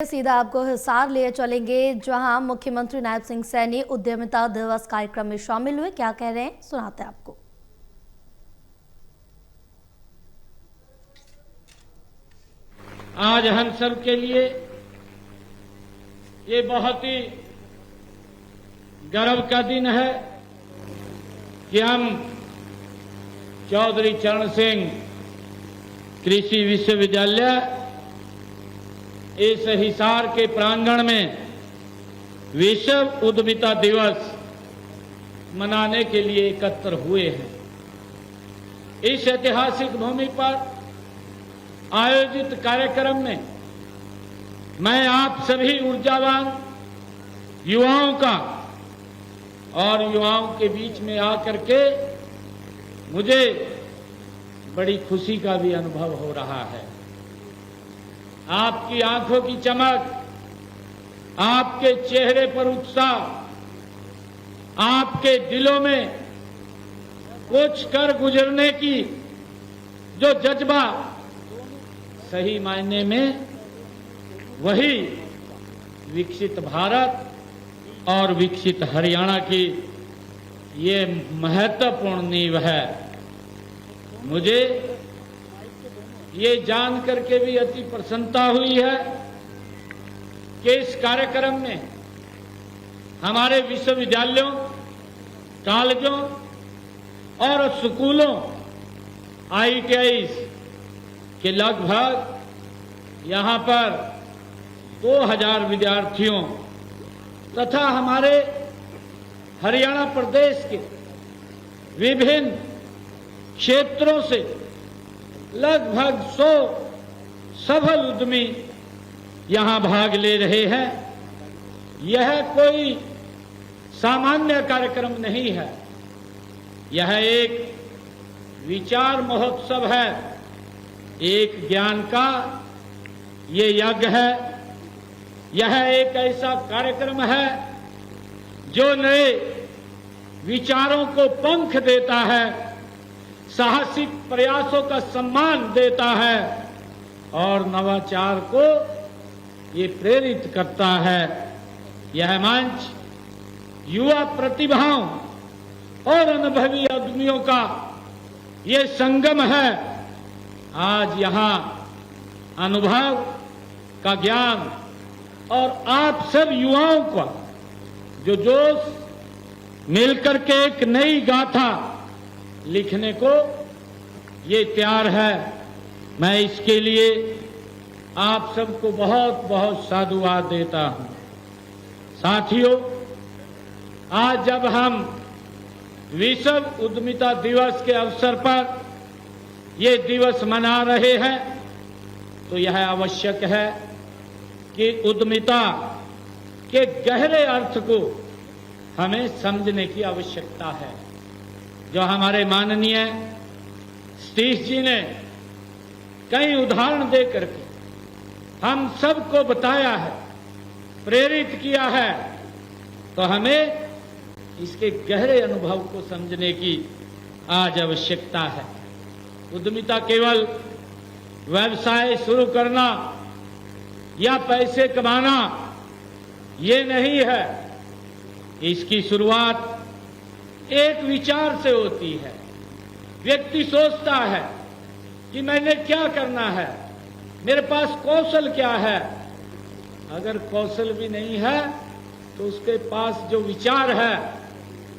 सीधा आपको हिसार लिए चलेंगे, जहां मुख्यमंत्री नायब सिंह सैनी उद्यमिता दिवस कार्यक्रम में शामिल हुए। क्या कह रहे हैं, सुनाते हैं आपको। आज हम सब के लिए ये बहुत ही गर्व का दिन है कि हम चौधरी चरण सिंह कृषि विश्वविद्यालय इस हिसार के प्रांगण में विश्व उद्यमिता दिवस मनाने के लिए एकत्र हुए हैं। इस ऐतिहासिक भूमि पर आयोजित कार्यक्रम में मैं आप सभी ऊर्जावान युवाओं का और युवाओं के बीच में आकर के मुझे बड़ी खुशी का भी अनुभव हो रहा है। आपकी आंखों की चमक, आपके चेहरे पर उत्साह, आपके दिलों में कुछ कर गुजरने की जो जज्बा, सही मायने में वही विकसित भारत और विकसित हरियाणा की ये महत्वपूर्ण नींव है। मुझे ये जान करके भी अति प्रसन्नता हुई है कि इस कार्यक्रम में हमारे विश्वविद्यालयों, कॉलेजों और स्कूलों, ITIs के लगभग यहां पर 2000 विद्यार्थियों तथा हमारे हरियाणा प्रदेश के विभिन्न क्षेत्रों से लगभग 100 सफल उद्यमी यहां भाग ले रहे हैं। यह कोई सामान्य कार्यक्रम नहीं है, यह एक विचार महोत्सव है, एक ज्ञान का ये यज्ञ है। यह एक ऐसा कार्यक्रम है जो नए विचारों को पंख देता है, साहसिक प्रयासों का सम्मान देता है और नवाचार को ये प्रेरित करता है। यह मंच युवा प्रतिभाओं और अनुभवी उद्यमियों का ये संगम है। आज यहां अनुभव का ज्ञान और आप सब युवाओं का जो जोश मिलकर के एक नई गाथा लिखने को ये तैयार है। मैं इसके लिए आप सबको बहुत बहुत साधुवाद देता हूं। साथियों, आज जब हम विश्व उद्यमिता दिवस के अवसर पर ये दिवस मना रहे हैं तो यह आवश्यक है कि उद्यमिता के गहरे अर्थ को हमें समझने की आवश्यकता है। जो हमारे माननीय सतीश जी ने कई उदाहरण देकर के हम सबको बताया है, प्रेरित किया है, तो हमें इसके गहरे अनुभव को समझने की आज आवश्यकता है। उद्यमिता केवल व्यवसाय शुरू करना या पैसे कमाना ये नहीं है। इसकी शुरुआत एक विचार से होती है। व्यक्ति सोचता है कि मैंने क्या करना है, मेरे पास कौशल क्या है। अगर कौशल भी नहीं है तो उसके पास जो विचार है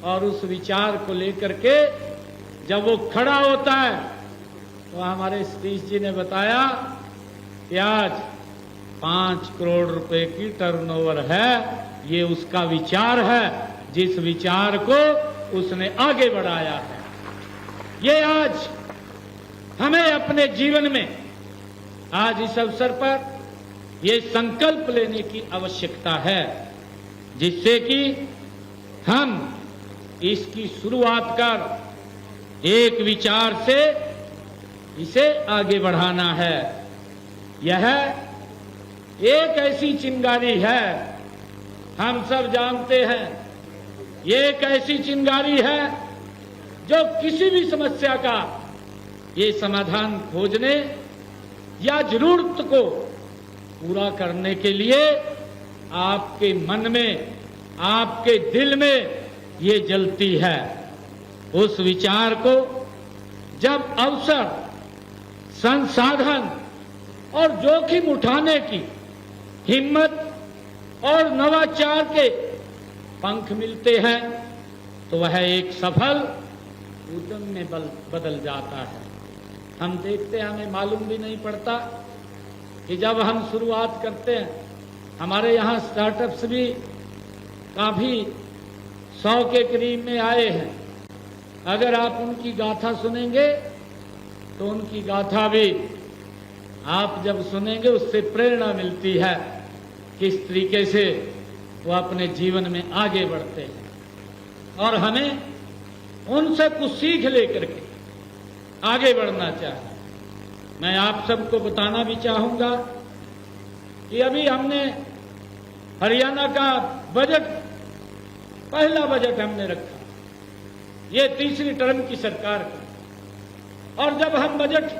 और उस विचार को लेकर के जब वो खड़ा होता है तो हमारे सतीश जी ने बताया कि आज 5 करोड़ रुपए की टर्नओवर है। ये उसका विचार है, जिस विचार को उसने आगे बढ़ाया है। ये आज हमें अपने जीवन में आज इस अवसर पर ये संकल्प लेने की आवश्यकता है, जिससे कि हम इसकी शुरुआत कर एक विचार से इसे आगे बढ़ाना है। यह एक ऐसी चिंगारी है, हम सब जानते हैं, ये एक ऐसी चिंगारी है जो किसी भी समस्या का ये समाधान खोजने या जरूरत को पूरा करने के लिए आपके मन में, आपके दिल में ये जलती है। उस विचार को जब अवसर, संसाधन और जोखिम उठाने की हिम्मत और नवाचार के पंख मिलते हैं तो वह एक सफल उद्यम में बदल जाता है। हम देखते हैं, हमें मालूम भी नहीं पड़ता कि जब हम शुरुआत करते हैं, हमारे यहाँ स्टार्टअप्स भी काफी 100 के करीब में आए हैं। अगर आप उनकी गाथा सुनेंगे तो उनकी गाथा भी आप जब सुनेंगे उससे प्रेरणा मिलती है किस तरीके से वो अपने जीवन में आगे बढ़ते हैं, और हमें उनसे कुछ सीख लेकर के आगे बढ़ना चाहिए। मैं आप सबको बताना भी चाहूंगा कि अभी हमने हरियाणा का बजट, पहला बजट हमने रखा, ये तीसरी टर्म की सरकार का, और जब हम बजट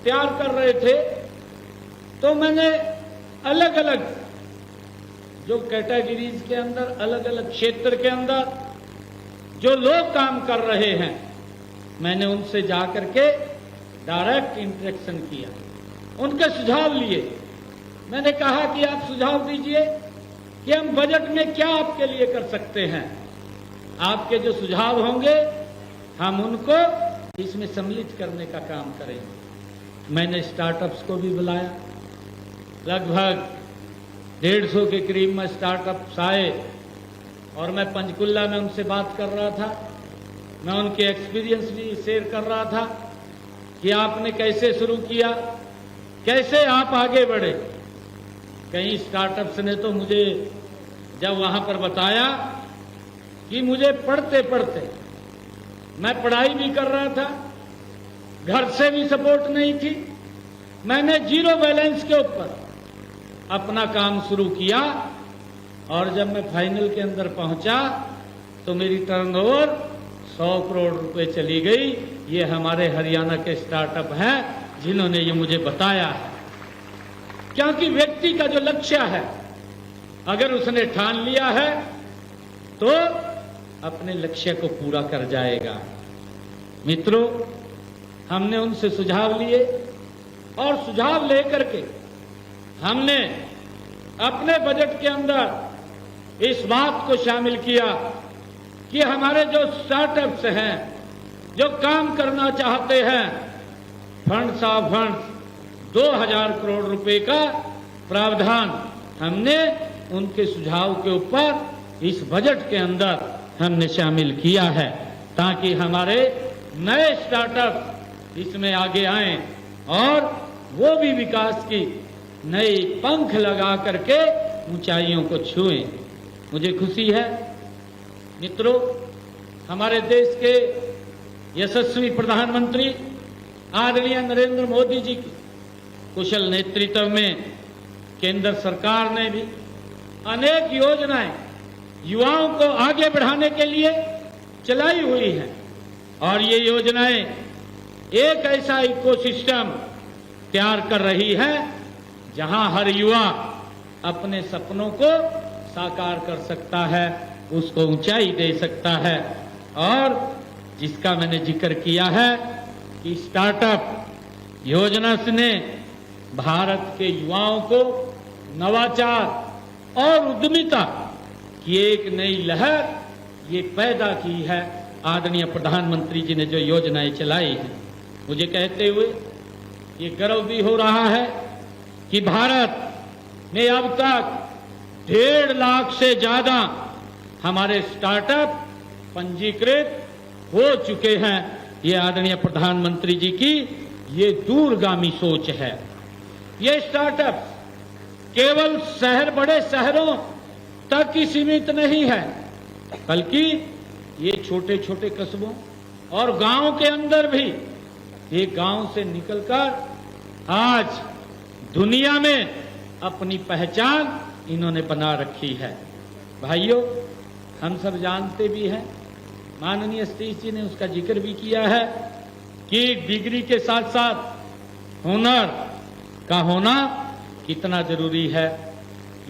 तैयार कर रहे थे तो मैंने अलग अलग जो कैटेगरीज के अंदर, अलग अलग क्षेत्र के अंदर जो लोग काम कर रहे हैं, मैंने उनसे जाकर के डायरेक्ट इंटरेक्शन किया, उनके सुझाव लिए। मैंने कहा कि आप सुझाव दीजिए कि हम बजट में क्या आपके लिए कर सकते हैं। आपके जो सुझाव होंगे हम उनको इसमें सम्मिलित करने का काम करेंगे। मैंने स्टार्टअप्स को भी बुलाया, लगभग 150 के करीब में स्टार्टअप्स आए, और मैं पंचकुला में उनसे बात कर रहा था। मैं उनके एक्सपीरियंस भी शेयर कर रहा था कि आपने कैसे शुरू किया, कैसे आप आगे बढ़े। कई स्टार्टअप्स ने तो मुझे जब वहां पर बताया कि मुझे पढ़ते पढ़ते, मैं पढ़ाई भी कर रहा था, घर से भी सपोर्ट नहीं थी, मैंने जीरो बैलेंस के ऊपर अपना काम शुरू किया, और जब मैं फाइनल के अंदर पहुंचा तो मेरी टर्नओवर 100 करोड़ रुपए चली गई। ये हमारे हरियाणा के स्टार्टअप हैं जिन्होंने ये मुझे बताया है। क्योंकि व्यक्ति का जो लक्ष्य है, अगर उसने ठान लिया है तो अपने लक्ष्य को पूरा कर जाएगा। मित्रों, हमने उनसे सुझाव लिए, और सुझाव लेकर के हमने अपने बजट के अंदर इस बात को शामिल किया कि हमारे जो स्टार्टअप्स हैं, जो काम करना चाहते हैं, फंड्स ऑफ फंड्स 2000 करोड़ रुपए का प्रावधान हमने उनके सुझाव के ऊपर इस बजट के अंदर हमने शामिल किया है, ताकि हमारे नए स्टार्टअप इसमें आगे आएं और वो भी विकास की नए पंख लगा करके ऊंचाइयों को छुएं। मुझे खुशी है मित्रों, हमारे देश के यशस्वी प्रधानमंत्री आदरणीय नरेंद्र मोदी जी की कुशल नेतृत्व में केंद्र सरकार ने भी अनेक योजनाएं युवाओं को आगे बढ़ाने के लिए चलाई हुई हैं, और ये योजनाएं एक ऐसा इकोसिस्टम तैयार कर रही है जहां हर युवा अपने सपनों को साकार कर सकता है, उसको ऊंचाई दे सकता है। और जिसका मैंने जिक्र किया है कि स्टार्टअप योजना ने भारत के युवाओं को नवाचार और उद्यमिता की एक नई लहर ये पैदा की है। आदरणीय प्रधानमंत्री जी ने जो योजनाएं चलाई हैं, मुझे कहते हुए ये गर्व भी हो रहा है कि भारत में अब तक 1.5 लाख से ज्यादा हमारे स्टार्टअप पंजीकृत हो चुके हैं। ये आदरणीय प्रधानमंत्री जी की ये दूरगामी सोच है। ये स्टार्टअप केवल बड़े शहरों तक ही सीमित नहीं है, बल्कि ये छोटे छोटे कस्बों और गांव के अंदर भी, ये गांव से निकलकर आज दुनिया में अपनी पहचान इन्होंने बना रखी है। भाइयों, हम सब जानते भी हैं, माननीय सतीश जी ने उसका जिक्र भी किया है कि डिग्री के साथ साथ हुनर का होना कितना जरूरी है।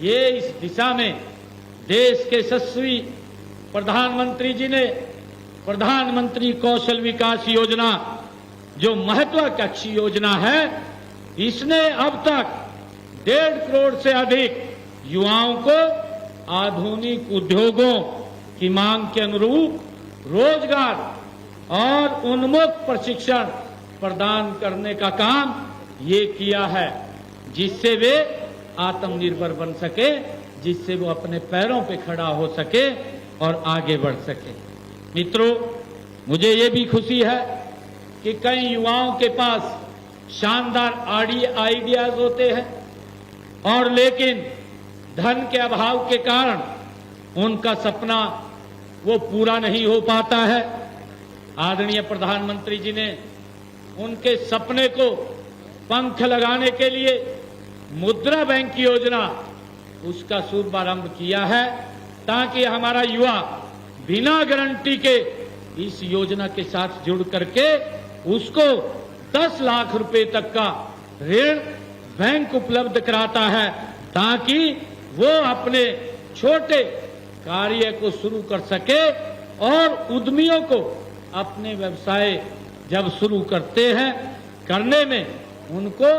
ये इस दिशा में देश के यशस्वी प्रधानमंत्री जी ने प्रधानमंत्री कौशल विकास योजना, जो महत्वाकांक्षी योजना है, इसने अब तक 1.5 करोड़ से अधिक युवाओं को आधुनिक उद्योगों की मांग के अनुरूप रोजगार और उन्मुख प्रशिक्षण प्रदान करने का काम ये किया है, जिससे वे आत्मनिर्भर बन सके, जिससे वो अपने पैरों पे खड़ा हो सके और आगे बढ़ सके। मित्रों, मुझे ये भी खुशी है कि कई युवाओं के पास शानदार आइडियाज होते हैं और लेकिन धन के अभाव के कारण उनका सपना वो पूरा नहीं हो पाता है। आदरणीय प्रधानमंत्री जी ने उनके सपने को पंख लगाने के लिए मुद्रा बैंक योजना, उसका शुभारंभ किया है, ताकि हमारा युवा बिना गारंटी के इस योजना के साथ जुड़ करके उसको 10 लाख रुपए तक का ऋण बैंक उपलब्ध कराता है, ताकि वो अपने छोटे कार्य को शुरू कर सके और उद्यमियों को अपने व्यवसाय जब शुरू करते हैं करने में उनको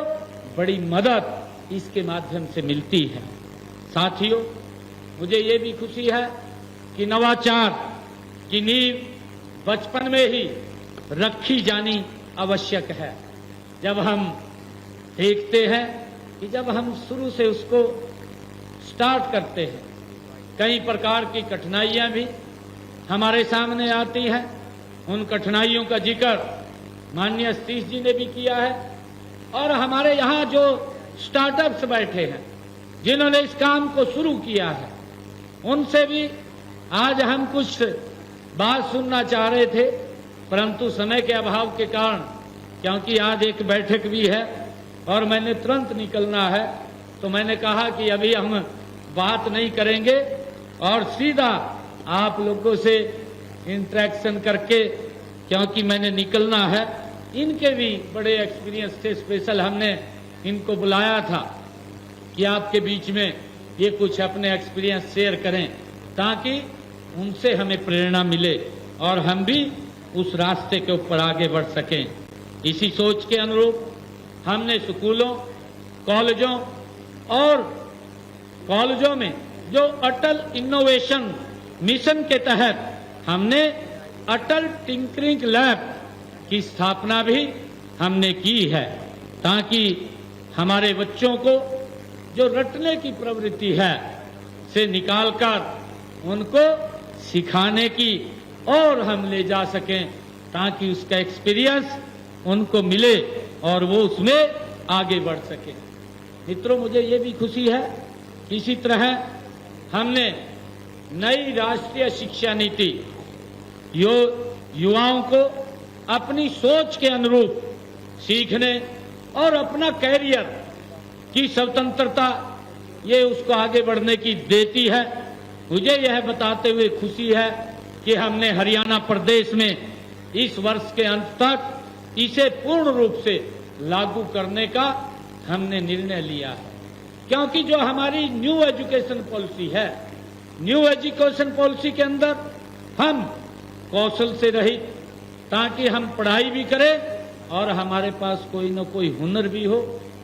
बड़ी मदद इसके माध्यम से मिलती है। साथियों, मुझे ये भी खुशी है कि नवाचार की नींव बचपन में ही रखी जानी आवश्यक है। जब हम देखते हैं कि जब हम शुरू से उसको स्टार्ट करते हैं, कई प्रकार की कठिनाइयां भी हमारे सामने आती हैं। उन कठिनाइयों का जिक्र माननीय सतीश जी ने भी किया है और हमारे यहाँ जो स्टार्टअप्स बैठे हैं, जिन्होंने इस काम को शुरू किया है, उनसे भी आज हम कुछ बात सुनना चाह रहे थे, परंतु समय के अभाव के कारण, क्योंकि आज एक बैठक भी है और मैंने तुरंत निकलना है, तो मैंने कहा कि अभी हम बात नहीं करेंगे और सीधा आप लोगों से इंटरेक्शन करके, क्योंकि मैंने निकलना है। इनके भी बड़े एक्सपीरियंस थे, स्पेशल हमने इनको बुलाया था कि आपके बीच में ये कुछ अपने एक्सपीरियंस शेयर करें, ताकि उनसे हमें प्रेरणा मिले और हम भी उस रास्ते के ऊपर आगे बढ़ सकें। इसी सोच के अनुरूप हमने स्कूलों, कॉलेजों और कॉलेजों में जो अटल इनोवेशन मिशन के तहत हमने अटल टिंकरिंग लैब की स्थापना भी हमने की है, ताकि हमारे बच्चों को जो रटने की प्रवृत्ति है से निकालकर उनको सिखाने की और हम ले जा सकें, ताकि उसका एक्सपीरियंस उनको मिले और वो उसमें आगे बढ़ सके। मित्रों, मुझे ये भी खुशी है कि इसी तरह हमने नई राष्ट्रीय शिक्षा नीति युवाओं को अपनी सोच के अनुरूप सीखने और अपना कैरियर की स्वतंत्रता ये उसको आगे बढ़ने की देती है। मुझे यह बताते हुए खुशी है कि हमने हरियाणा प्रदेश में इस वर्ष के अंत तक इसे पूर्ण रूप से लागू करने का हमने निर्णय लिया है, क्योंकि जो हमारी न्यू एजुकेशन पॉलिसी है, न्यू एजुकेशन पॉलिसी के अंदर हम कौशल से रहित, ताकि हम पढ़ाई भी करें और हमारे पास कोई न कोई हुनर भी हो,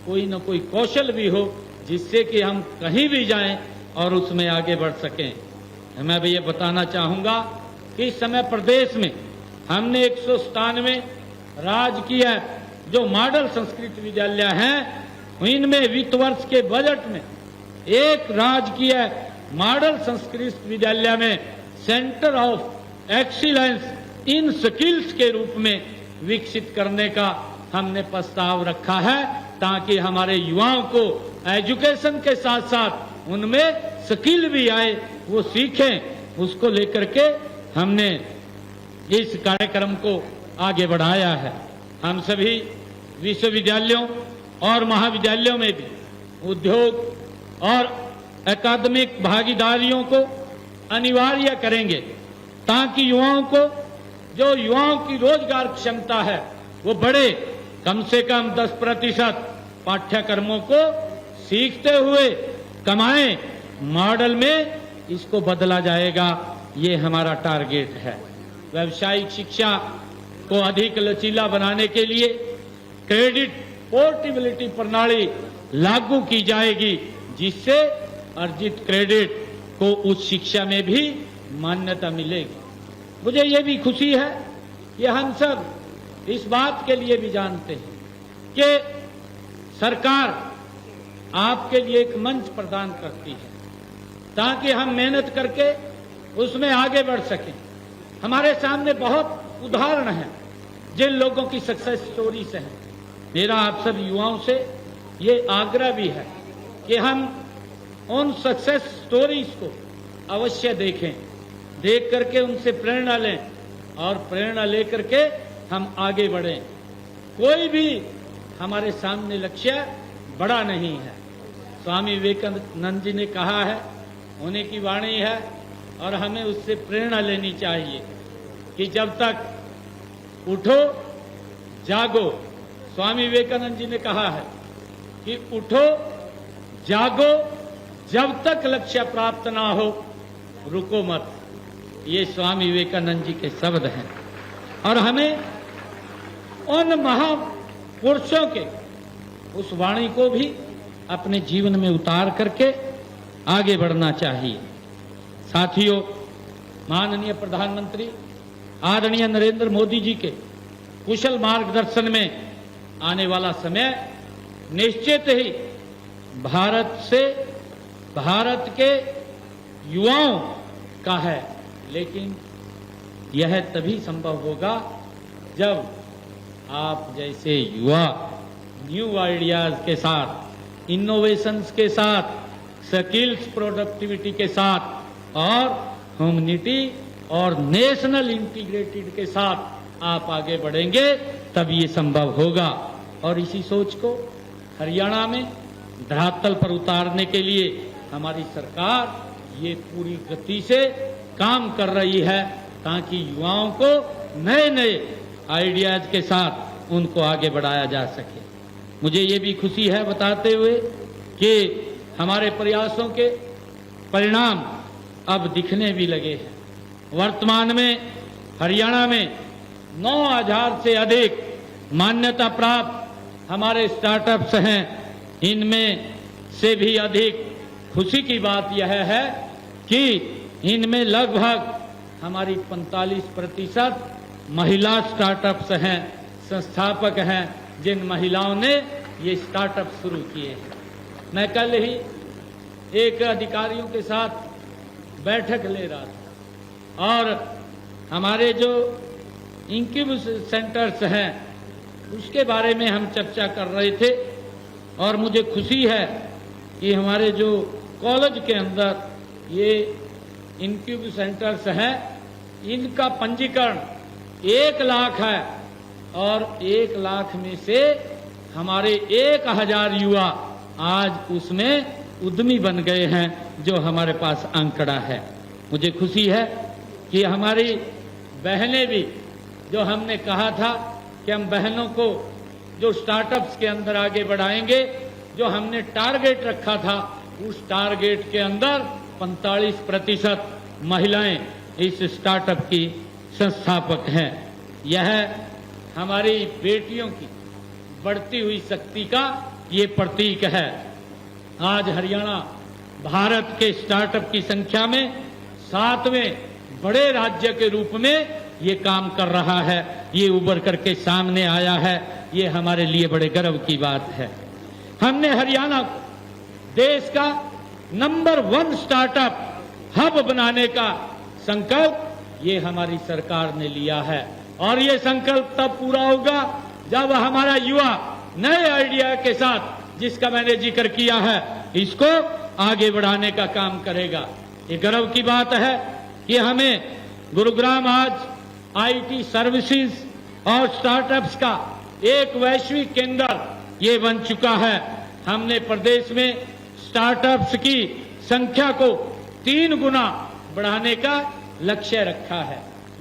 कोई न कोई कौशल भी हो, जिससे कि हम कहीं भी जाएं और उसमें आगे बढ़ सकें। मैं भी ये बताना चाहूंगा कि इस समय प्रदेश में हमने 197 राजकीय जो मॉडल संस्कृत विद्यालय हैं, इनमें वित्त वर्ष के बजट में एक राजकीय मॉडल संस्कृत विद्यालय में centre of excellence in skills के रूप में विकसित करने का हमने प्रस्ताव रखा है, ताकि हमारे युवाओं को एजुकेशन के साथ साथ उनमें स्किल भी आए, वो सीखें। उसको लेकर के हमने इस कार्यक्रम को आगे बढ़ाया है। हम सभी विश्वविद्यालयों और महाविद्यालयों में भी उद्योग और अकादमिक भागीदारियों को अनिवार्य करेंगे, ताकि युवाओं को, जो युवाओं की रोजगार क्षमता है वो बढ़े। कम से कम 10% पाठ्यक्रमों को सीखते हुए कमाएं मॉडल में इसको बदला जाएगा। ये हमारा टारगेट है। व्यावसायिक शिक्षा को अधिक लचीला बनाने के लिए क्रेडिट पोर्टेबिलिटी प्रणाली लागू की जाएगी, जिससे अर्जित क्रेडिट को उच्च शिक्षा में भी मान्यता मिलेगी। मुझे ये भी खुशी है कि हम सब इस बात के लिए भी जानते हैं कि सरकार आपके लिए एक मंच प्रदान करती है ताकि हम मेहनत करके उसमें आगे बढ़ सकें। हमारे सामने बहुत उदाहरण हैं जिन लोगों की सक्सेस स्टोरीज हैं। मेरा आप सब युवाओं से ये आग्रह भी है कि हम उन सक्सेस स्टोरीज को अवश्य देखें, देख करके उनसे प्रेरणा लें और प्रेरणा लेकर के हम आगे बढ़ें। कोई भी हमारे सामने लक्ष्य बड़ा नहीं है। स्वामी विवेकानंद जी ने कहा है, उन्हीं की वाणी है और हमें उससे प्रेरणा लेनी चाहिए कि जब तक उठो जागो। स्वामी विवेकानंद जी ने कहा है कि उठो जागो, जब तक लक्ष्य प्राप्त ना हो रुको मत। ये स्वामी विवेकानंद जी के शब्द हैं और हमें उन महापुरुषों के उस वाणी को भी अपने जीवन में उतार करके आगे बढ़ना चाहिए। साथियों, माननीय प्रधानमंत्री आदरणीय नरेंद्र मोदी जी के कुशल मार्गदर्शन में आने वाला समय निश्चित ही भारत के युवाओं का है, लेकिन यह तभी संभव होगा जब आप जैसे युवा न्यू आइडियाज के साथ, इनोवेशंस के साथ, स्किल्स प्रोडक्टिविटी के साथ और ह्यूमैनिटी और नेशनल इंटीग्रेटेड के साथ आप आगे बढ़ेंगे, तब ये संभव होगा। और इसी सोच को हरियाणा में धरातल पर उतारने के लिए हमारी सरकार ये पूरी गति से काम कर रही है ताकि युवाओं को नए नए आइडियाज के साथ उनको आगे बढ़ाया जा सके। मुझे ये भी खुशी है बताते हुए कि हमारे प्रयासों के परिणाम अब दिखने भी लगे हैं। वर्तमान में हरियाणा में 9,000 से अधिक मान्यता प्राप्त हमारे स्टार्टअप्स हैं। इनमें से भी अधिक खुशी की बात यह है कि इनमें लगभग हमारी 45% महिला स्टार्टअप्स हैं, संस्थापक हैं, जिन महिलाओं ने ये स्टार्टअप शुरू किए हैं। मैं कल ही एक अधिकारियों के साथ बैठक ले रहा था और हमारे जो इंक्यूबेशन सेंटर्स हैं उसके बारे में हम चर्चा कर रहे थे और मुझे खुशी है कि हमारे जो कॉलेज के अंदर ये इंक्यूबेशन सेंटर्स हैं इनका पंजीकरण 1 लाख है और 1 लाख में से हमारे 1,000 युवा आज उसमें उद्यमी बन गए हैं, जो हमारे पास आंकड़ा है। मुझे खुशी है कि हमारी बहनें भी, जो हमने कहा था कि हम बहनों को जो स्टार्टअप्स के अंदर आगे बढ़ाएंगे, जो हमने टारगेट रखा था उस टारगेट के अंदर 45% महिलाएं इस स्टार्टअप की संस्थापक हैं। यह हमारी बेटियों की बढ़ती हुई शक्ति का ये प्रतीक है। आज हरियाणा भारत के स्टार्टअप की संख्या में 7वें बड़े राज्य के रूप में ये काम कर रहा है, ये उभर करके सामने आया है। ये हमारे लिए बड़े गर्व की बात है। हमने हरियाणा को देश का नंबर 1 स्टार्टअप हब बनाने का संकल्प ये हमारी सरकार ने लिया है और ये संकल्प तब पूरा होगा जब हमारा युवा नए आइडिया के साथ, जिसका मैंने जिक्र किया है, इसको आगे बढ़ाने का काम करेगा। ये गर्व की बात है कि हमें गुरुग्राम आज आईटी सर्विसेज और स्टार्टअप्स का एक वैश्विक केंद्र ये बन चुका है। हमने प्रदेश में स्टार्टअप्स की संख्या को 3 गुना बढ़ाने का लक्ष्य रखा है।